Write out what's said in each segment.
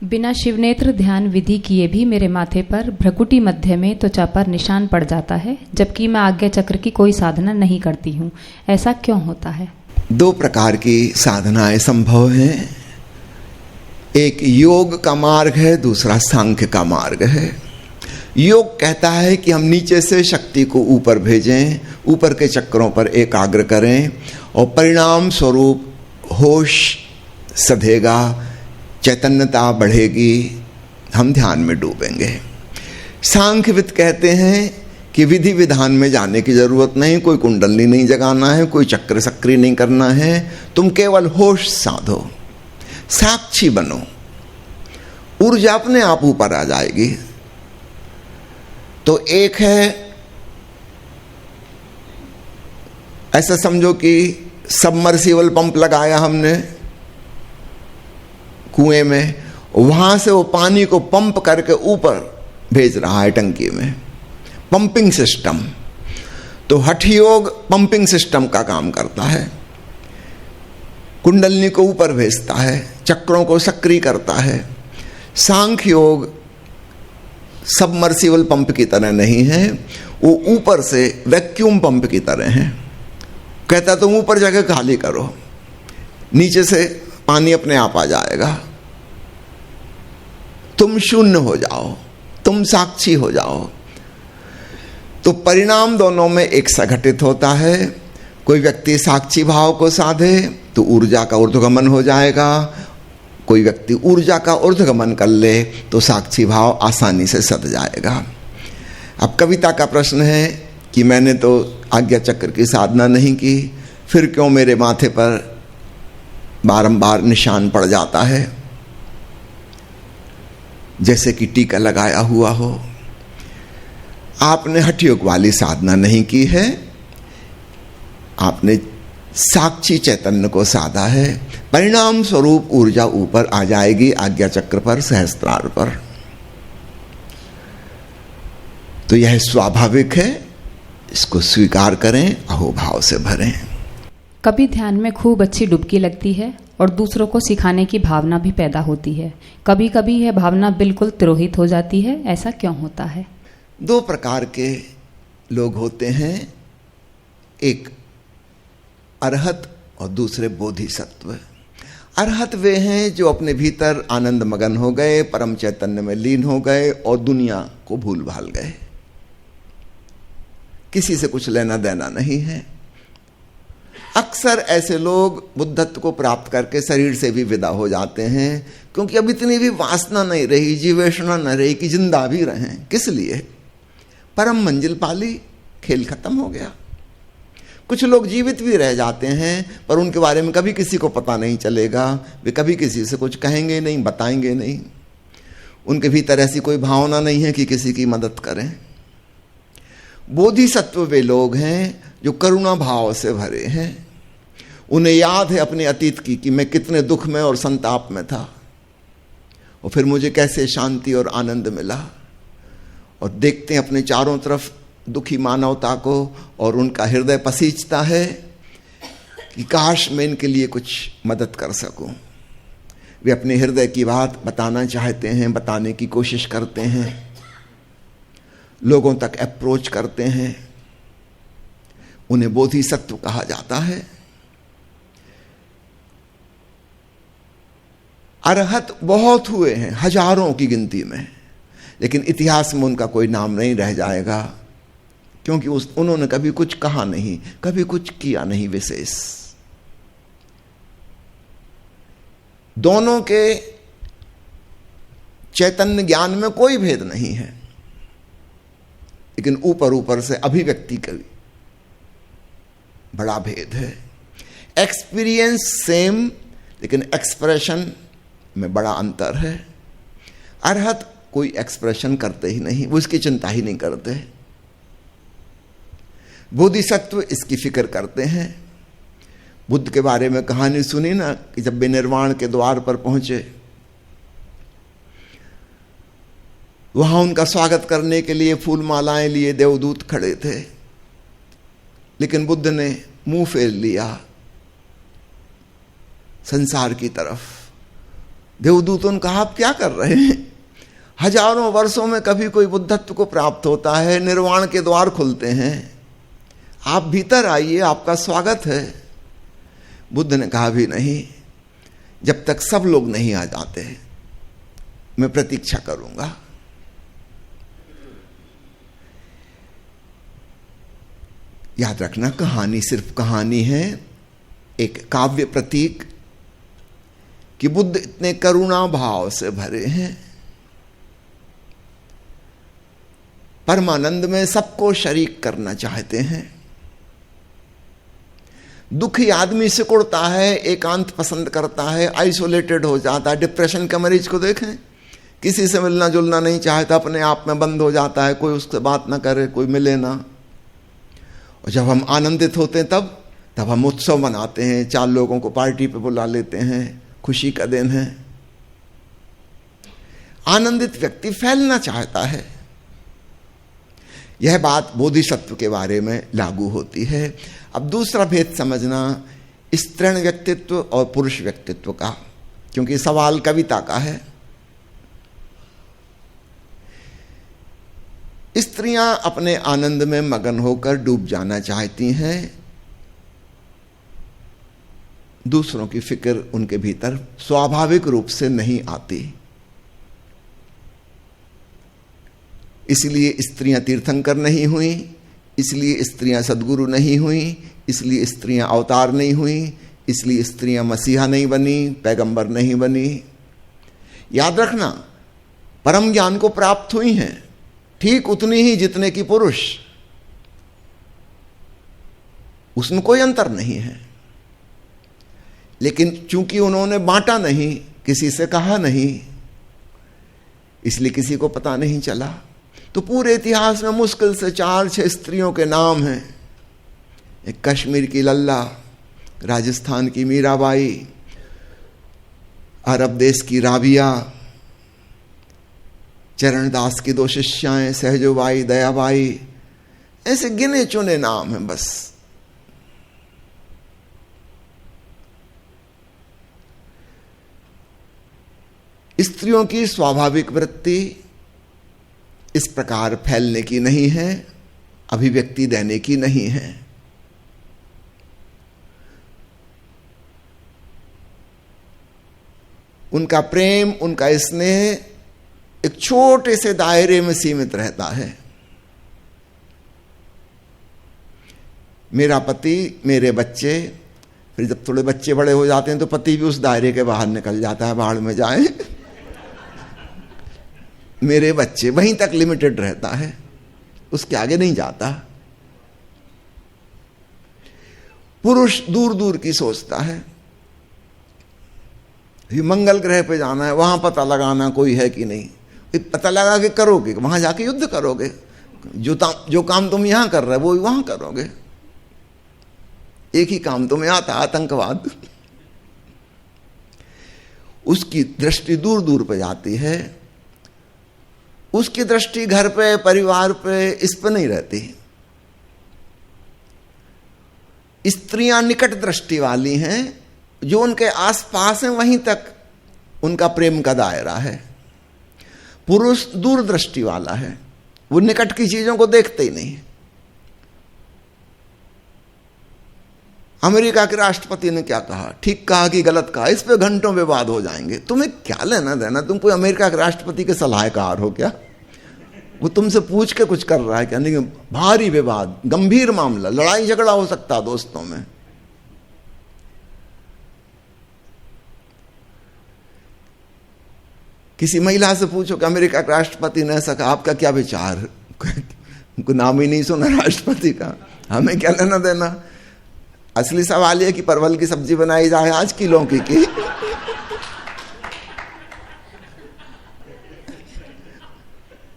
बिना शिवनेत्र ध्यान विधि किए भी मेरे माथे पर भ्रकुटी मध्य में त्वचा पर निशान पड़ जाता है, जबकि मैं आज्ञा चक्र की कोई साधना नहीं करती हूँ। ऐसा क्यों होता है? दो प्रकार की साधनाएं संभव हैं। एक योग का मार्ग है, दूसरा सांख्य का मार्ग है। योग कहता है कि हम नीचे से शक्ति को ऊपर भेजें, ऊपर के चक्रों पर एकाग्र करें और परिणाम स्वरूप होश सधेगा, चैतन्यता बढ़ेगी, हम ध्यान में डूबेंगे। सांख्यविद कहते हैं कि विधि विधान में जाने की जरूरत नहीं, कोई कुंडली नहीं जगाना है, कोई चक्र सक्रिय नहीं करना है, तुम केवल होश साधो, साक्षी बनो, ऊर्जा अपने आप ऊपर आ जाएगी। तो एक है, ऐसा समझो कि सबमर्सिबल पंप लगाया हमने कुएं में, वहां से वो पानी को पंप करके ऊपर भेज रहा है टंकी में, पंपिंग सिस्टम। तो हठ योग पंपिंग सिस्टम का काम करता है, कुंडलनी को ऊपर भेजता है, चक्रों को सक्रिय करता है। सांख्य योग सबमर्सिबल पंप की तरह नहीं है, वो ऊपर से वैक्यूम पंप की तरह है। कहता तुम ऊपर जाकर खाली करो, नीचे से पानी अपने आप आ जाएगा, तुम शून्य हो जाओ, तुम साक्षी हो जाओ। तो परिणाम दोनों में एक सा घटित होता है। कोई व्यक्ति साक्षी भाव को साधे तो ऊर्जा का ऊर्ध्वगमन हो जाएगा, कोई व्यक्ति ऊर्जा का ऊर्ध्वगमन कर ले तो साक्षी भाव आसानी से सध जाएगा। अब कविता का प्रश्न है कि मैंने तो आज्ञा चक्र की साधना नहीं की, फिर क्यों मेरे माथे पर बारंबार निशान पड़ जाता है, जैसे कि टीका लगाया हुआ हो। आपने हठ योग वाली साधना नहीं की है, आपने साक्षी चैतन्य को साधा है, परिणाम स्वरूप ऊर्जा ऊपर आ जाएगी आज्ञा चक्र पर, सहस्त्रार पर। तो यह स्वाभाविक है, इसको स्वीकार करें, अहोभाव से भरें। कभी ध्यान में खूब अच्छी डुबकी लगती है और दूसरों को सिखाने की भावना भी पैदा होती है। कभी कभी यह भावना बिल्कुल तिरोहित हो जाती है। ऐसा क्यों होता है? दो प्रकार के लोग होते हैं, एक अरहत और दूसरे बोधिसत्व। अरहत वे हैं जो अपने भीतर आनंद मगन हो गए, परम चैतन्य में लीन हो गए और दुनिया को भूल भाल गए, किसी से कुछ लेना देना नहीं है। अक्सर ऐसे लोग बुद्धत्व को प्राप्त करके शरीर से भी विदा हो जाते हैं, क्योंकि अब इतनी भी वासना नहीं रही, जीवेषणा न रही कि जिंदा भी रहें। किस लिए? परम मंजिल पाली, खेल खत्म हो गया। कुछ लोग जीवित भी रह जाते हैं पर उनके बारे में कभी किसी को पता नहीं चलेगा, वे कभी किसी से कुछ कहेंगे नहीं, बताएंगे नहीं। उनके भीतर ऐसी कोई भावना नहीं है कि किसी की मदद करें। बोधिसत्व वे लोग हैं जो करुणा भाव से भरे हैं। उन्हें याद है अपने अतीत की कि मैं कितने दुख में और संताप में था और फिर मुझे कैसे शांति और आनंद मिला। और देखते हैं अपने चारों तरफ दुखी मानवता को और उनका हृदय पसीजता है कि काश मैं इनके लिए कुछ मदद कर सकूं। वे अपने हृदय की बात बताना चाहते हैं, बताने की कोशिश करते हैं, लोगों तक अप्रोच करते हैं। उन्हें बोधिसत्व कहा जाता है। अरहत बहुत हुए हैं, हजारों की गिनती में, लेकिन इतिहास में उनका कोई नाम नहीं रह जाएगा, क्योंकि उन्होंने कभी कुछ कहा नहीं, कभी कुछ किया नहीं विशेष। दोनों के चैतन्य ज्ञान में कोई भेद नहीं है, लेकिन ऊपर ऊपर से अभिव्यक्ति का बड़ा भेद है। एक्सपीरियंस सेम, लेकिन एक्सप्रेशन में बड़ा अंतर है। अरहत कोई एक्सप्रेशन करते ही नहीं, वो इसकी चिंता ही नहीं करते। बोधिसत्व इसकी फिक्र करते हैं। बुद्ध के बारे में कहानी सुनी ना कि जब वे निर्वाण के द्वार पर पहुंचे, वहां उनका स्वागत करने के लिए फूल मालाएं लिए देवदूत खड़े थे, लेकिन बुद्ध ने मुंह फेर लिया संसार की तरफ देवदूतों ने कहा आप क्या कर रहे हैं? हजारों वर्षों में कभी कोई बुद्धत्व को प्राप्त होता है, निर्वाण के द्वार खुलते हैं, आप भीतर आइए, आपका स्वागत है। बुद्ध ने कहा भी नहीं, जब तक सब लोग नहीं आ जाते मैं प्रतीक्षा करूंगा। याद रखना, कहानी सिर्फ कहानी है, एक काव्य प्रतीक कि बुद्ध इतने करुणा भाव से भरे हैं, परमानंद में सबको शरीक करना चाहते हैं। दुखी आदमी सिकुड़ता है, एकांत पसंद करता है, आइसोलेटेड हो जाता है। डिप्रेशन के मरीज को देखें, किसी से मिलना जुलना नहीं चाहता, अपने आप में बंद हो जाता है, कोई उससे बात ना करे, कोई मिले ना। और जब हम आनंदित होते हैं तब हम उत्सव मनाते हैं, 4 लोगों को पार्टी पे बुला लेते हैं, खुशी का दिन है। आनंदित व्यक्ति फैलना चाहता है। यह बात बोधिसत्व के बारे में लागू होती है। अब दूसरा भेद समझना, स्त्रीण व्यक्तित्व और पुरुष व्यक्तित्व का, क्योंकि सवाल कविता का है। स्त्रियां अपने आनंद में मगन होकर डूब जाना चाहती हैं, दूसरों की फिक्र उनके भीतर स्वाभाविक रूप से नहीं आती। इसलिए स्त्रियां तीर्थंकर नहीं हुई, इसलिए स्त्रियां सद्गुरु नहीं हुई, इसलिए स्त्रियां अवतार नहीं हुई, इसलिए स्त्रियां मसीहा नहीं बनी, पैगंबर नहीं बनी। याद रखना, परम ज्ञान को प्राप्त हुई हैं ठीक उतनी ही जितने की पुरुष, उसमें कोई अंतर नहीं है। लेकिन चूंकि उन्होंने बांटा नहीं, किसी से कहा नहीं, इसलिए किसी को पता नहीं चला। तो पूरे इतिहास में मुश्किल से 4-6 स्त्रियों के नाम हैं। एक कश्मीर की लल्ला, राजस्थान की मीराबाई, अरब देश की राबिया, चरणदास की 2 शिष्याएं सहजोबाई, दयाबाई, ऐसे गिने चुने नाम हैं बस। स्त्रियों की स्वाभाविक वृत्ति इस प्रकार फैलने की नहीं है, अभिव्यक्ति देने की नहीं है। उनका प्रेम, उनका स्नेह एक छोटे से दायरे में सीमित रहता है। मेरा पति, मेरे बच्चे, फिर जब थोड़े बच्चे बड़े हो जाते हैं तो पति भी उस दायरे के बाहर निकल जाता है, बाहर में जाए। मेरे बच्चे वहीं तक लिमिटेड रहता है, उसके आगे नहीं जाता। पुरुष दूर दूर की सोचता है, मंगल ग्रह पे जाना है, वहां पता लगाना कोई है कि नहीं। पता लगा के करोगे, वहां जाके युद्ध करोगे। जो काम तुम यहां कर रहे हो वो वहां करोगे। एक ही काम तुम्हें आता, आतंकवाद। उसकी दृष्टि दूर दूर पे जाती है, उसकी दृष्टि घर पे, परिवार पे, इस पे नहीं रहती। स्त्रियां निकट दृष्टि वाली हैं, जो उनके आसपास हैं वहीं तक उनका प्रेम का दायरा है। पुरुष दूर दृष्टि वाला है, वो निकट की चीजों को देखते ही नहीं। अमेरिका के राष्ट्रपति ने क्या कहा, ठीक कहा कि गलत कहा, इस पे घंटों विवाद हो जाएंगे। तुम्हें क्या लेना देना, तुम कोई अमेरिका के राष्ट्रपति के सलाहकार हो क्या? वो तुमसे पूछ के कुछ कर रहा है क्या? नहीं, भारी विवाद, गंभीर मामला, लड़ाई झगड़ा हो सकता है दोस्तों में। किसी महिला से पूछो कि अमेरिका के राष्ट्रपति ने ऐसा कहा, आपका क्या विचार? उनको नाम ही नहीं सुना राष्ट्रपति का, हमें क्या लेना देना। असली सवाल यह कि परवल की सब्जी बनाई जाए आज की लौकी की।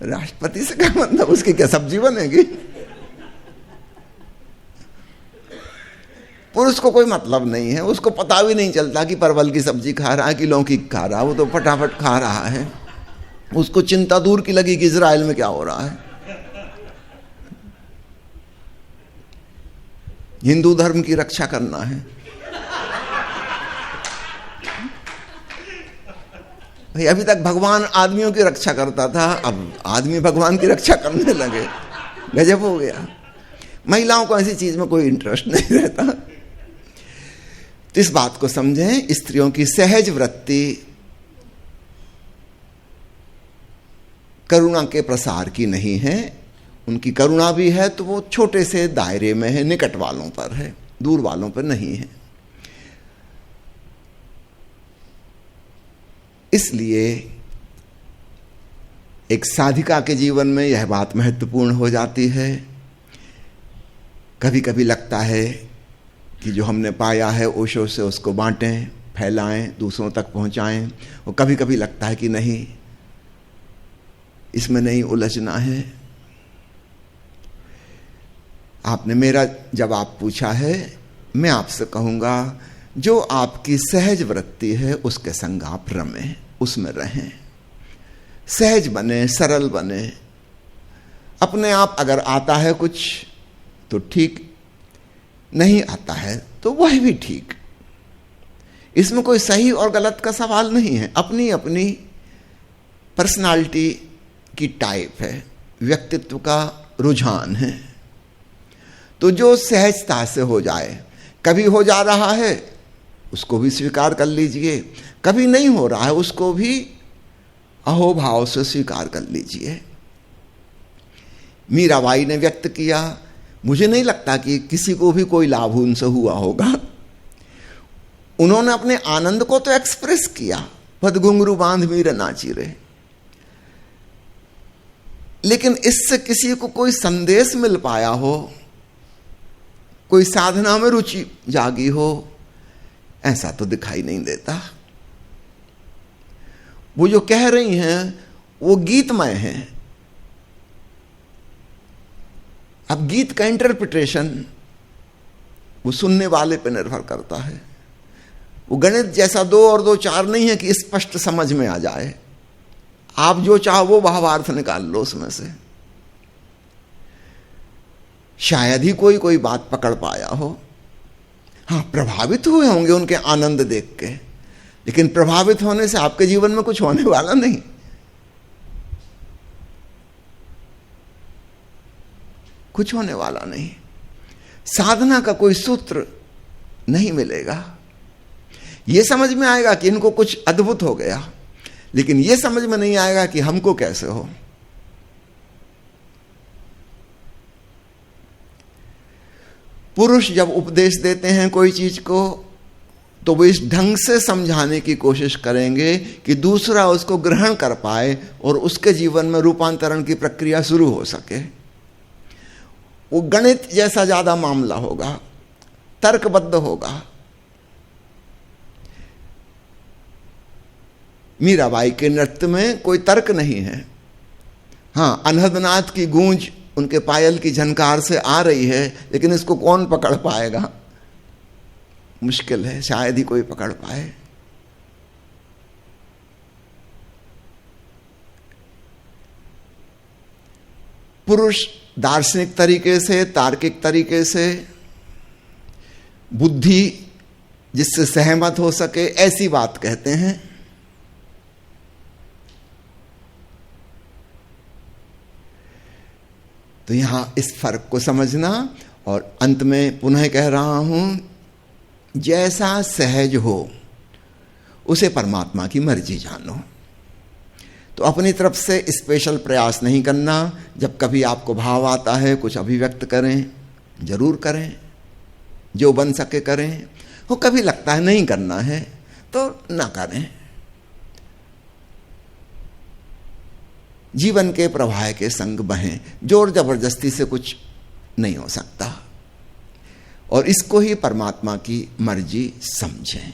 राष्ट्रपति से क्या मतलब, उसकी क्या सब्जी बनेगी? पुरुष को कोई मतलब नहीं है, उसको पता भी नहीं चलता कि परवल की सब्जी खा रहा है कि लौकी खा रहा है, वो तो फटाफट खा रहा है। उसको चिंता दूर की लगी कि इजराइल में क्या हो रहा है। हिंदू धर्म की रक्षा करना है। भाई अभी तक भगवान आदमियों की रक्षा करता था, अब आदमी भगवान की रक्षा करने लगे, गजब हो गया। महिलाओं को ऐसी चीज में कोई इंटरेस्ट नहीं रहता। तो इस बात को समझें, स्त्रियों की सहज वृत्ति करुणा के प्रसार की नहीं है। उनकी करुणा भी है तो वो छोटे से दायरे में है, निकट वालों पर है, दूर वालों पर नहीं है। इसलिए एक साधिका के जीवन में यह बात महत्वपूर्ण हो जाती है। कभी कभी लगता है कि जो हमने पाया है ओशो से उसको बांटें, फैलाएं, दूसरों तक पहुंचाएं, और कभी कभी लगता है कि नहीं, इसमें नहीं उलझना है। आपने मेरा जवाब पूछा है, मैं आपसे कहूंगा जो आपकी सहज वृत्ति है उसके संग आप रमें, उसमें रहें, सहज बने, सरल बने। अपने आप अगर आता है कुछ तो ठीक, नहीं आता है तो वह भी ठीक। इसमें कोई सही और गलत का सवाल नहीं है। अपनी अपनी पर्सनालिटी की टाइप है, व्यक्तित्व का रुझान है। तो जो सहजता से हो जाए, कभी हो जा रहा है उसको भी स्वीकार कर लीजिए, कभी नहीं हो रहा है उसको भी अहोभाव से स्वीकार कर लीजिए। मीराबाई ने व्यक्त किया, मुझे नहीं लगता कि किसी को भी कोई लाभ उनसे हुआ होगा। उन्होंने अपने आनंद को तो एक्सप्रेस किया, पद घुंघरू बांध मीरा नाची रहे, लेकिन इससे किसी को कोई संदेश मिल पाया हो, कोई साधना में रुचि जागी हो, ऐसा तो दिखाई नहीं देता। वो जो कह रही हैं वो गीतमय है। अब गीत का इंटरप्रिटेशन वो सुनने वाले पे निर्भर करता है। वो गणित जैसा 2 और 2 4 नहीं है कि स्पष्ट समझ में आ जाए। आप जो चाहो वो भावार्थ निकाल लो उसमें से। शायद ही कोई बात पकड़ पाया हो। हाँ, प्रभावित हुए होंगे उनके आनंद देख के, लेकिन प्रभावित होने से आपके जीवन में कुछ होने वाला नहीं। कुछ होने वाला नहीं। साधना का कोई सूत्र नहीं मिलेगा। यह समझ में आएगा कि इनको कुछ अद्भुत हो गया, लेकिन यह समझ में नहीं आएगा कि हमको कैसे हो। पुरुष जब उपदेश देते हैं कोई चीज को, तो वो इस ढंग से समझाने की कोशिश करेंगे कि दूसरा उसको ग्रहण कर पाए और उसके जीवन में रूपांतरण की प्रक्रिया शुरू हो सके। वो गणित जैसा ज्यादा मामला होगा, तर्कबद्ध होगा। मीराबाई के नृत्य में कोई तर्क नहीं है। हाँ, अनहदनाथ की गूंज उनके पायल की झनकार से आ रही है, लेकिन इसको कौन पकड़ पाएगा? मुश्किल है, शायद ही कोई पकड़ पाए। पुरुष दार्शनिक तरीके से, तार्किक तरीके से, बुद्धि जिससे सहमत हो सके ऐसी बात कहते हैं। तो यहां इस फर्क को समझना। और अंत में पुनः कह रहा हूं, जैसा सहज हो उसे परमात्मा की मर्जी जानो। तो अपनी तरफ से स्पेशल प्रयास नहीं करना। जब कभी आपको भाव आता है कुछ अभिव्यक्त करें, जरूर करें, जो बन सके करें। वो कभी लगता है नहीं करना है तो ना करें। जीवन के प्रवाह के संग बहें, जोर जबरदस्ती से कुछ नहीं हो सकता। और इसको ही परमात्मा की मर्जी समझें।